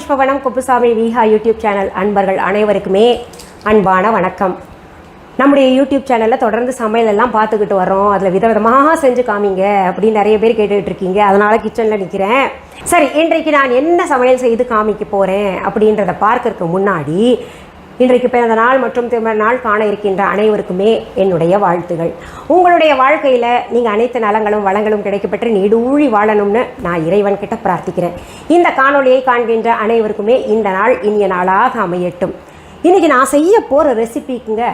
pushpavanamkuppusamy Viha YouTube channel அன்பர்கள் அனைவருக்குமே அன்பான வணக்கம். நம்முடைய யூடியூப் சேனலில் தொடர்ந்து சமையல் எல்லாம் பார்த்துக்கிட்டு வரோம். அதில் விதவிதமாக செஞ்சு காமிங்க அப்படின்னு நிறைய பேர் கேட்டுக்கிட்டு இருக்கீங்க. அதனால் கிச்சனில் நிற்கிறேன். சரி, இன்றைக்கு நான் என்ன சமையல் செய்து காமிக்க போகிறேன் அப்படின்றத பார்க்கறதுக்கு முன்னாடி இன்றைக்கு பிறந்த நாள் மற்றும் திருமண நாள் காண இருக்கின்ற அனைவருக்குமே என்னுடைய வாழ்த்துகள். உங்களுடைய வாழ்க்கையில் நீங்கள் அனைத்து நலங்களும் வளங்களும் கிடைக்கப்பெற்று நீடூழி வாழணும்னு நான் இறைவன்கிட்ட பிரார்த்திக்கிறேன். இந்த காணொலியை காண்கின்ற அனைவருக்குமே இந்த நாள் இனிய நாளாக அமையட்டும். இன்றைக்கி நான் செய்ய போகிற ரெசிபிக்குங்க,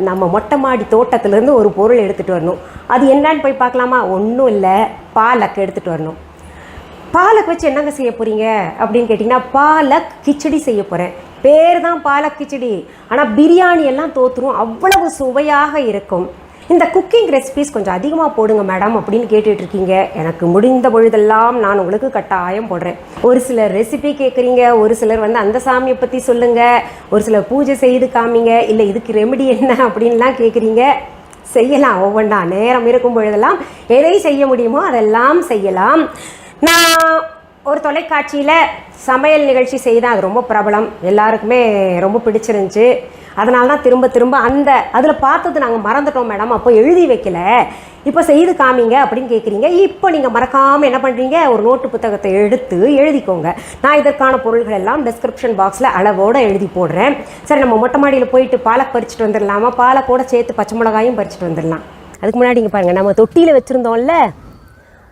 நம்ம மொட்டை மாடி தோட்டத்திலேருந்து ஒரு பொருள் எடுத்துகிட்டு வரணும். அது என்னன்னு போய் பார்க்கலாமா? ஒன்றும் இல்லை, பாலக் எடுத்துகிட்டு வரணும். பாலக் வச்சு என்னங்க செய்ய போகிறீங்க அப்படின்னு கேட்டிங்கன்னா, பாலக் கிச்சடி செய்ய போகிறேன். பேர் தான் பாலக் கிச்சடி, ஆனால் பிரியாணி எல்லாம் தோற்றுரும், அவ்வளவு சுவையாக இருக்கும். இந்த குக்கிங் ரெசிபிஸ் கொஞ்சம் அதிகமாக போடுங்க மேடம் அப்படின்னு கேட்டுட்ருக்கீங்க. எனக்கு முடிந்த பொழுதெல்லாம் நான் உங்களுக்கு கட்டாயம் போடுறேன். ஒரு சிலர் ரெசிபி கேட்குறீங்க, ஒரு சிலர் அந்த சாமியை பற்றி சொல்லுங்கள், ஒரு சிலர் பூஜை செய்து காமிங்க, இல்லை இதுக்கு ரெமெடி என்ன அப்படின்லாம் கேட்குறீங்க. செய்யலாம், ஒவ்வொன்றா நேரம் இருக்கும் பொழுதெல்லாம் எதை செய்ய முடியுமோ அதெல்லாம் செய்யலாம். நான் ஒரு தொலைக்காட்சியில் சமையல் நிகழ்ச்சி செய்தேன். அது ரொம்ப பிரபலம், எல்லாருக்குமே ரொம்ப பிடிச்சிருந்துச்சு. அதனால தான் திரும்ப திரும்ப அதில் பார்த்தது நாங்கள் மறந்துட்டோம் மேடம், அப்போ எழுதி வைக்கல, இப்போ செய்து காமிங்க அப்படின்னு கேட்குறீங்க. இப்போ நீங்கள் மறக்காமல் என்ன பண்ணுறீங்க, ஒரு நோட்டு புத்தகத்தை எடுத்து எழுதிக்கோங்க. நான் இதற்கான பொருள்கள் எல்லாம் டிஸ்கிரிப்ஷன் பாக்ஸில் அளவோடு எழுதி போடுறேன். சரி, நம்ம மொட்டை மாடியில் போயிட்டு பாலக் பறிச்சுட்டு வந்துடலாமா? பாலக்கோடு சேர்த்து பச்சை மிளகாயும் பறிச்சுட்டு வந்துடலாம். அதுக்கு முன்னாடி இங்கே பாருங்கள், நம்ம தொட்டியில் வச்சுருந்தோம்ல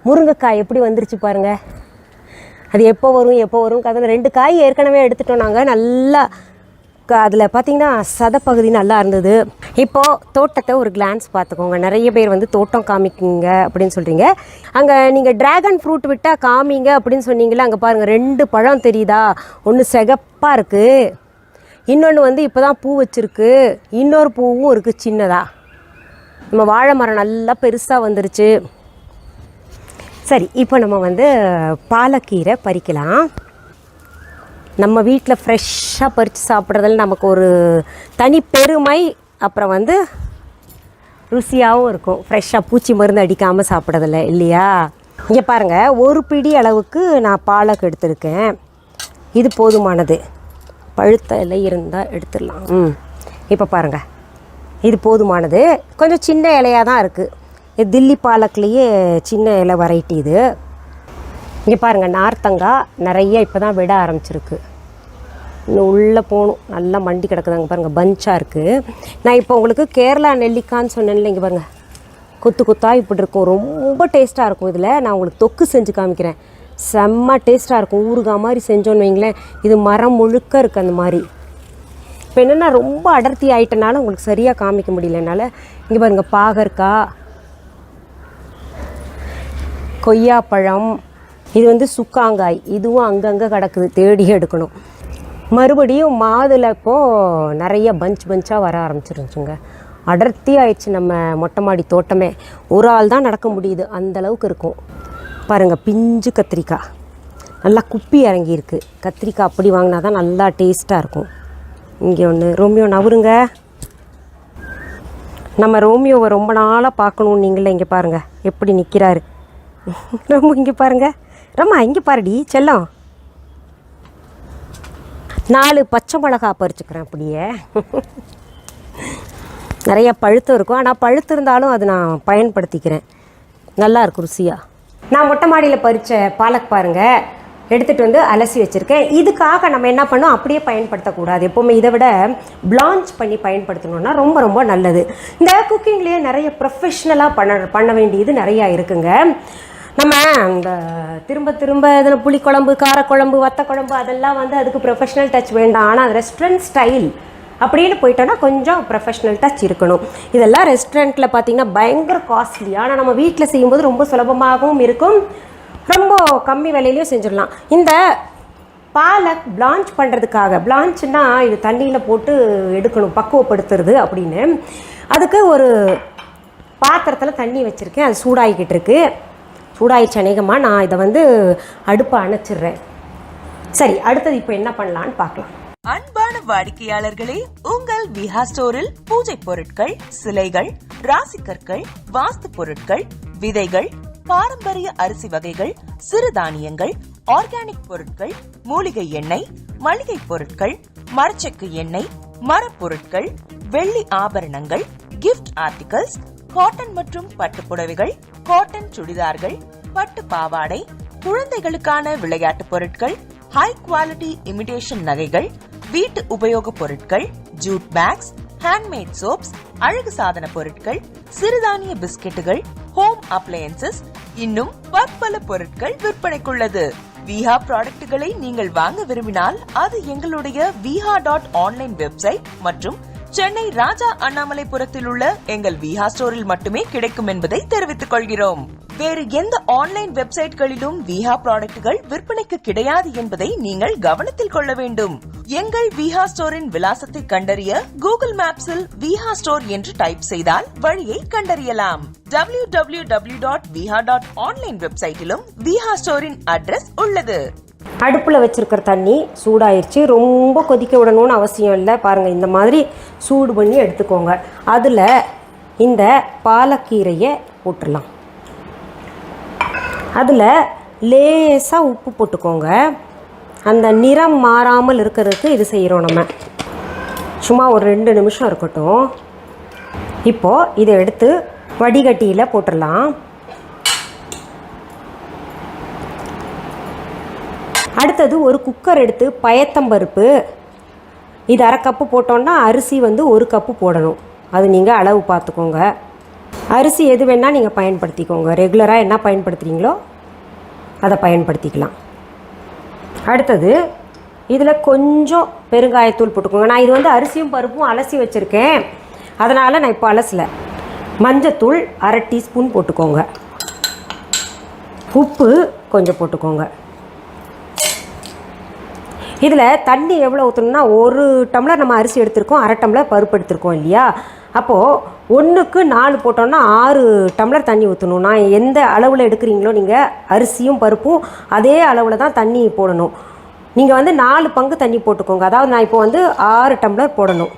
முருங்கைக்காய் எப்படி வந்துருச்சு பாருங்கள். அது எப்போ வரும் அதில் 2 காய் ஏற்கனவே எடுத்துட்டோம் நாங்கள். நல்லா அதில் பார்த்திங்கன்னா சதப்பகுதி நல்லா இருந்தது. இப்போது தோட்டத்தை ஒரு கிளான்ஸ் பார்த்துக்கோங்க. நிறைய பேர் தோட்டம் காமிக்குங்க அப்படின்னு சொல்கிறீங்க. அங்கே நீங்கள் ட்ராகன் ஃப்ரூட் விட்டால் காமிங்க அப்படின்னு சொன்னீங்களே, அங்கே பாருங்கள் 2 பழம் தெரியுதா? ஒன்று சிகப்பாக இருக்குது, இன்னொன்று இப்போ தான் பூ வச்சுருக்கு, இன்னொரு பூவும் இருக்குது சின்னதாக. நம்ம வாழை மரம் நல்லா பெருசாக வந்துருச்சு. சரி, இப்போ நம்ம பாலக்கீரை பறிக்கலாம். நம்ம வீட்டில் ஃப்ரெஷ்ஷாக பறித்து சாப்பிட்றதில் நமக்கு ஒரு தனி பெருமை. அப்புறம் ருசியாகவும் இருக்கும், ஃப்ரெஷ்ஷாக பூச்சி மருந்து அடிக்காமல் சாப்பிட்றதில்ல இல்லையா? இங்கே பாருங்கள், ஒரு பிடி அளவுக்கு நான் பாலக் எடுத்திருக்கேன். இது போதுமானது. பழுத்த இலை இருந்தால் எடுத்துடலாம். இப்போ பாருங்கள், இது போதுமானது. கொஞ்சம் சின்ன இலையாக தான் இருக்குது. இது தில்லி பாலக்லேயே சின்ன இலை வெரைட்டி இது. இங்கே பாருங்கள், நார்த்தங்காய் நிறைய இப்போ தான் விட ஆரம்பிச்சிருக்கு. இன்னும் உள்ளே போகணும், நல்லா மண்டி கிடக்குதாங்க பாருங்கள், பஞ்சாக இருக்குது. நான் இப்போ உங்களுக்கு கேரளா நெல்லிக்கான்னு சொன்னேன்ல, இங்கே பாருங்கள் கொத்து கொத்தாக இப்படி இருக்கும், ரொம்ப டேஸ்ட்டாக இருக்கும். இதில் நான் உங்களுக்கு தொக்கு செஞ்சு காமிக்கிறேன், செம்ம டேஸ்ட்டாக இருக்கும். ஊறுகாய் மாதிரி செஞ்சோன்னு வைங்களேன். இது மரம் முழுக்க இருக்குது அந்த மாதிரி. இப்போ என்னென்னா ரொம்ப அடர்த்தி ஆகிட்டனால உங்களுக்கு சரியாக காமிக்க முடியல என்னால். இங்கே பாருங்கள், பாகற்காய், கொய்யாப்பழம், இது சுக்காங்காய், இதுவும் அங்கங்கே கிடக்குது, தேடி எடுக்கணும். மறுபடியும் மாதுளை இப்போது நிறைய பஞ்சாக வர ஆரம்பிச்சிருந்துச்சுங்க. அடர்த்தி ஆயிடுச்சு நம்ம மொட்டை மாடி தோட்டமே. ஒரு ஆள் தான் நடக்க முடியுது, அந்தளவுக்கு இருக்கும். பாருங்கள், பிஞ்சு கத்திரிக்காய் நல்லா குப்பி இறங்கியிருக்கு. கத்திரிக்காய் அப்படி வாங்கினா தான் நல்லா டேஸ்ட்டாக இருக்கும். இங்கே ஒன்று ரோமியோ நவருங்க. நம்ம ரோமியோவை ரொம்ப நாளாக பார்க்கணும் நீங்களே. இங்கே பாருங்கள் எப்படி நிற்கிறாரு. ரொம்ப இங்கே பாருங்கள், ரம்மா இங்கே பாருடி செல்லம். 4 பச்சை மிளகா பறிச்சுக்கிறேன். அப்படியே நிறைய பழுத்து இருக்கும், ஆனால் பழுத்து இருந்தாலும் அது நான் பயன்படுத்திக்கிறேன், நல்லா இருக்கும் ருசியாக. நான் மொட்டை மாடியில் பறித்த பாலக் பாருங்கள், எடுத்துகிட்டு அலசி வச்சுருக்கேன். இதுக்காக நம்ம என்ன பண்ணோம், அப்படியே பயன்படுத்தக்கூடாது. எப்போவுமே இதை விட பிளான்ச் பண்ணி பயன்படுத்தணுன்னா ரொம்ப ரொம்ப நல்லது. இந்த குக்கிங்லேயே நிறைய ப்ரொஃபஷ்னலாக பண்ண வேண்டியது நிறையா இருக்குங்க. நம்ம இந்த திரும்ப இதில் புளிக்குழம்பு, காரக்குழம்பு, வத்தக்குழம்பு அதெல்லாம் அதுக்கு ப்ரொஃபஷ்னல் டச் வேண்டாம். ஆனால் அது ரெஸ்டாரண்ட் ஸ்டைல் அப்படின்னு போயிட்டோன்னா கொஞ்சம் ப்ரொஃபஷ்னல் டச் இருக்கணும். இதெல்லாம் ரெஸ்டாரண்ட்டில் பார்த்திங்கன்னா பயங்கர காஸ்ட்லி. ஆனால் நம்ம வீட்டில் செய்யும்போது ரொம்ப சுலபமாகவும் இருக்கும், ரொம்ப கம்மி விலையிலையும் செஞ்சிடலாம். இந்த பாலக் பிளான்ச் பண்ணுறதுக்காக, பிளான்ச்னா இது தண்ணியில் போட்டு எடுக்கணும், பக்குவப்படுத்துறது அப்படின்னு. அதுக்கு ஒரு பாத்திரத்தில் தண்ணி வச்சுருக்கேன், அது சூடாகிக்கிட்டு இருக்கு. சூடாயிடுச்சு அநேகமாக. நான் இதை அடுப்பை அணைச்சிடுறேன். சரி, அடுத்தது இப்போ என்ன பண்ணலான்னு பார்க்கலாம். அன்பான வாடிக்கையாளர்களே, உங்கள் விஹா ஸ்டோரில் பூஜை பொருட்கள், சிலைகள், ராசிக்கற்கள், வாஸ்து பொருட்கள், விதைகள், பாரம்பரிய அரிசி வகைகள், சிறுதானியங்கள், ஆர்கானிக் பொருட்கள், மூலிகை எண்ணெய், மளிகை பொருட்கள், மரச்செக்கு எண்ணெய், மரப்பொருட்கள், வெள்ளி ஆபரணங்கள், கிஃப்ட் ஆர்டிகல்ஸ், காட்டன் மற்றும் பட்டு புடவைகள், காட்டன் சுடிதார்கள், பட்டு பாவாடை, குழந்தைகளுக்கான விளையாட்டு பொருட்கள், ஹை குவாலிட்டி இமிடேஷன் நகைகள், வீட்டு உபயோக பொருட்கள், ஜூட் பேக்ஸ், ஹேண்ட்மேட் சோப்ஸ், அழகு சாதன பொருட்கள், சிறுதானிய பிஸ்கெட்டுகள், ஹோம் அப்ளையன்சஸ், இன்னும் பற்பல பொருட்கள் விற்பனைக்குள்ளது. விஹா ப்ராடக்ட்களை நீங்கள் வாங்க விரும்பினால் அது எங்களுடைய viha.online வெப்சைட் மற்றும் சென்னை ராஜா அண்ணாமலைபுரத்தில் உள்ள எங்கள் விஹா ஸ்டோரில் மட்டுமே கிடைக்கும் என்பதை தெரிவித்துக் கொள்கிறோம். வேறு எந்த ஆன்லைன் வெப்சைட்களிலும் விஹா ப்ராடக்ட்கள் விற்பனைக்கு கிடையாது என்பதை நீங்கள் கவனத்தில் கொள்ள வேண்டும். எங்கள் விஹா ஸ்டோரின் விலாசத்தை கண்டறிய கூகுள் மேப்ஸில் விஹா ஸ்டோர் என்று டைப் செய்தால் வழியை கண்டறியலாம். www.viha.online வெப்சைட்டிலும் விஹா ஸ்டோரின் அட்ரஸ் உள்ளது. அடுப்பில் வச்சுருக்கிற தண்ணி சூடாயிருச்சு. ரொம்ப கொதிக்க விடணும்னு அவசியம் இல்லை. பாருங்கள், இந்த மாதிரி சூடு பண்ணி எடுத்துக்கோங்க. அதில் இந்த பாலக்கீரையை போட்டுடலாம். அதில் லேசாக உப்பு போட்டுக்கோங்க. அந்த நிறம் மாறாமல் இருக்கிறதுக்கு இது செய்கிறோம் நம்ம. சும்மா ஒரு 2 நிமிஷம் இருக்கட்டும். இப்போது இதை எடுத்து வடிகட்டியில் போட்டுடலாம். அடுத்தது ஒரு குக்கர் எடுத்து பயத்தம்பருப்பு, இது 1/2 கப்பு போட்டோன்னா அரிசி 1 கப்பு போடணும். அது நீங்கள் அளவு பார்த்துக்கோங்க. அரிசி எது வேணால் நீங்கள் பயன்படுத்திக்கோங்க. ரெகுலராக என்ன பயன்படுத்துகிறீங்களோ அதை பயன்படுத்திக்கலாம். அடுத்தது இதில் கொஞ்சம் பெருங்காயத்தூள் போட்டுக்கோங்க. நான் இது அரிசியும் பருப்பும் அலசி வச்சுருக்கேன், அதனால் நான் இப்போ அலசலை. மஞ்சத்தூள் 1/2 டீஸ்பூன் போட்டுக்கோங்க. உப்பு கொஞ்சம் போட்டுக்கோங்க. இதில் தண்ணி எவ்வளோ ஊற்றணும்னா, 1 டம்ளர் நம்ம அரிசி எடுத்திருக்கோம், 1/2 டம்ளர் பருப்பு எடுத்திருக்கோம் இல்லையா? அப்போது 1க்கு 4 போட்டோன்னா 6 டம்ளர் தண்ணி ஊற்றணும். நான் எந்த அளவில் எடுக்கிறீங்களோ நீங்கள் அரிசியும் பருப்பும் அதே அளவில் தான் தண்ணி போடணும். நீங்கள் 4 பங்கு தண்ணி போட்டுக்கோங்க. அதாவது நான் இப்போ 6 டம்ளர் போடணும்.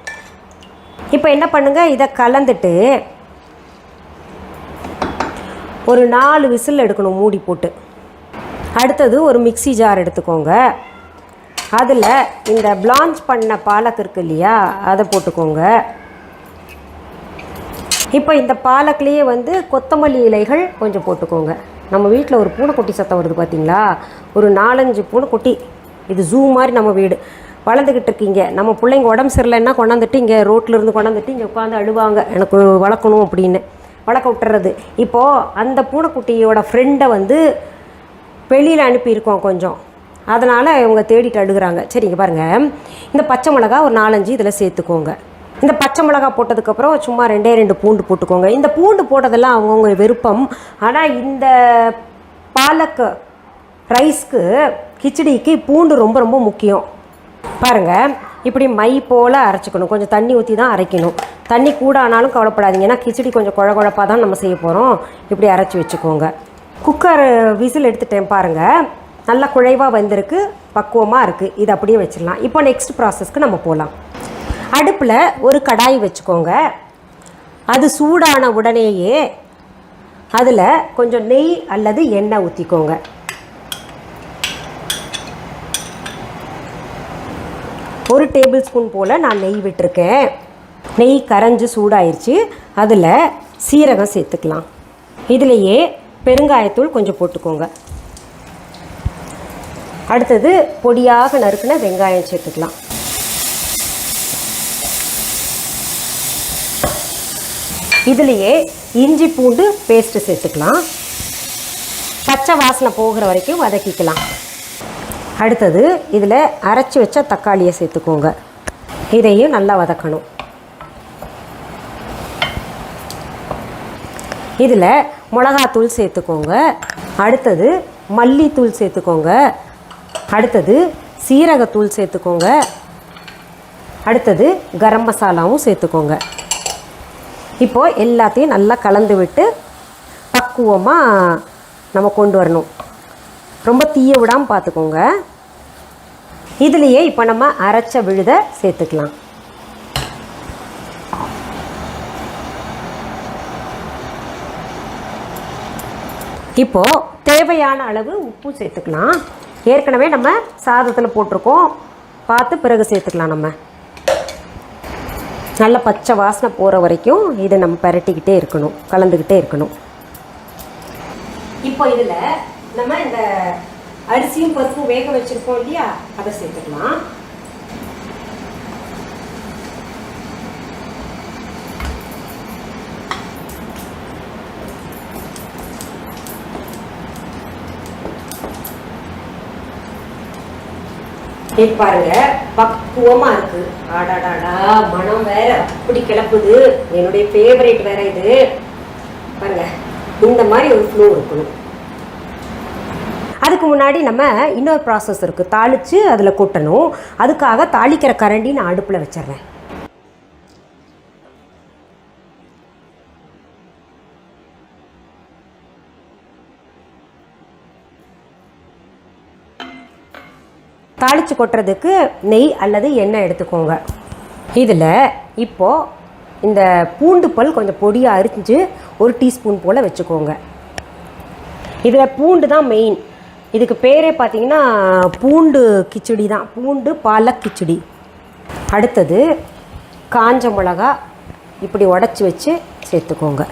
இப்போ என்ன பண்ணுங்கள், இதை கலந்துட்டு ஒரு 4 விசில் எடுக்கணும் மூடி போட்டு. அடுத்தது ஒரு மிக்ஸி ஜார் எடுத்துக்கோங்க. அதில் இந்த பிளான்ச் பண்ண பாலக் இருக்கு இல்லையா, அதை போட்டுக்கோங்க. இப்போ இந்த பாலக்லேயே கொத்தமல்லி இலைகள் கொஞ்சம் போட்டுக்கோங்க. நம்ம வீட்டில் ஒரு பூனைக்குட்டி சத்தம் வருது பார்த்தீங்களா? ஒரு 4-5 பூனைக்குட்டி. இது ஜூ மாதிரி நம்ம வீடு வளர்ந்துக்கிட்டு இருக்கீங்க. நம்ம பிள்ளைங்க உடம்பு சரியில்லைன்னா கொண்டாந்துட்டு இங்கே ரோட்டிலேருந்து கொண்டாந்துட்டு இங்கே உட்காந்து அழுவாங்க, எனக்கு வளர்க்கணும் அப்படின்னு வளர்க்க விட்டுறது. இப்போது அந்த பூனைக்குட்டியோட ஃப்ரெண்டை வெளியில் அனுப்பியிருக்கோம் கொஞ்சம், அதனால் இவங்க தேடிட்டு அழுகிறாங்க. சரிங்க, பாருங்கள், இந்த பச்சை மிளகா ஒரு 4-5 இதில் சேர்த்துக்கோங்க. இந்த பச்சை மிளகா போட்டதுக்கப்புறம் சும்மா 2 பூண்டு போட்டுக்கோங்க. இந்த பூண்டு போட்டதெல்லாம் அவங்கவுங்க விருப்பம். ஆனால் இந்த பாலக் ரைஸ்க்கு, கிச்சடிக்கு பூண்டு ரொம்ப ரொம்ப முக்கியம். பாருங்கள், இப்படி மை போல் அரைச்சிக்கணும். கொஞ்சம் தண்ணி ஊற்றி தான் அரைக்கணும். தண்ணி கூட ஆனாலும் கவலைப்படாதீங்க, ஏன்னா கிச்சடி கொஞ்சம் குழகுழப்பாக தான் நம்ம செய்ய போகிறோம். இப்படி அரைச்சி வச்சுக்கோங்க. குக்கர் விசில் எடுத்துட்டேன் பாருங்கள், நல்லா குழைவாக வந்திருக்கு, பக்குவமாக இருக்குது. இது அப்படியே வச்சிடலாம். இப்போ நெக்ஸ்ட் ப்ராசஸ்க்கு நம்ம போகலாம். அடுப்பில் ஒரு கடாய் வச்சுக்கோங்க. அது சூடான உடனேயே அதில் கொஞ்சம் நெய் அல்லது எண்ணெய் ஊற்றிக்கோங்க. ஒரு டேபிள் ஸ்பூன் போல் நான் நெய் விட்டுருக்கேன். நெய் கரைஞ்சி சூடாயிருச்சு. அதில் சீரகம் சேர்த்துக்கலாம். இதிலேயே பெருங்காயத்தூள் கொஞ்சம் போட்டுக்கோங்க. அடுத்தது பொடியாக நறுக்கின வெங்காயம் சேர்த்துக்கலாம். இதுலேயே இஞ்சி பூண்டு பேஸ்ட்டு சேர்த்துக்கலாம். பச்சை வாசனை போகிற வரைக்கும் வதக்கிக்கலாம். அடுத்தது இதில் அரைச்சி வச்ச தக்காளியை சேர்த்துக்கோங்க. இதையும் நல்லா வதக்கணும். இதில் மிளகாத்தூள் சேர்த்துக்கோங்க. அடுத்தது மல்லித்தூள் சேர்த்துக்கோங்க. அடுத்தது சீரகத்தூள் சேர்த்துக்கோங்க. அடுத்தது கரம் மசாலாவும் சேர்த்துக்கோங்க. இப்போது எல்லாத்தையும் நல்லா கலந்து விட்டு பக்குவமாக நம்ம கொண்டு வரணும். ரொம்ப தீய விடாமல் பார்த்துக்கோங்க. இதுலேயே இப்போ நம்ம அரைச்ச விழுதை சேர்த்துக்கலாம். இப்போது தேவையான அளவு உப்பு சேர்த்துக்கலாம். ஏற்கனவே நம்ம சாதத்தில் போட்டிருக்கோம், பார்த்து பிறகு சேர்த்துக்கலாம். நம்ம நல்ல பச்சை வாசனை போகிற வரைக்கும் இதை நம்ம பரட்டிக்கிட்டே இருக்கணும், கலந்துக்கிட்டே இருக்கணும். இப்போ இதில் நம்ம இந்த அரிசியும் பருப்பும் வேக வச்சுருக்கோம் இல்லையா, அதை சேர்த்துக்கலாம். பாருங்க பக்குவமா இருக்கு. ஆடாடாடா மனம் வேற அப்படி கிளப்புது. என்னுடைய ஃபேவரேட் வேற இது. பாருங்க இந்த மாதிரி ஒரு ஃப்ளோ இருக்கணும். அதுக்கு முன்னாடி நம்ம இன்னொரு ப்ராசஸ் இருக்குது, தாளித்து அதில் கொட்டணும். அதுக்காக தாளிக்கிற கரண்டி நான் அடுப்பில் வச்சிடுறேன். தாளித்து கொட்டுறதுக்கு நெய் அல்லது எண்ணெய் எடுத்துக்கோங்க. இதில் இப்போது இந்த பூண்டு பல் கொஞ்சம் பொடியாக அரிஞ்சு 1 டீஸ்பூன் போல் வச்சுக்கோங்க. இதில் பூண்டு தான் மெயின். இதுக்கு பேரே பார்த்திங்கன்னா பூண்டு கிச்சடி தான், பூண்டு பாலக் கிச்சடி. அடுத்தது காஞ்ச மிளகா இப்படி உடச்சி வச்சு சேர்த்துக்கோங்க.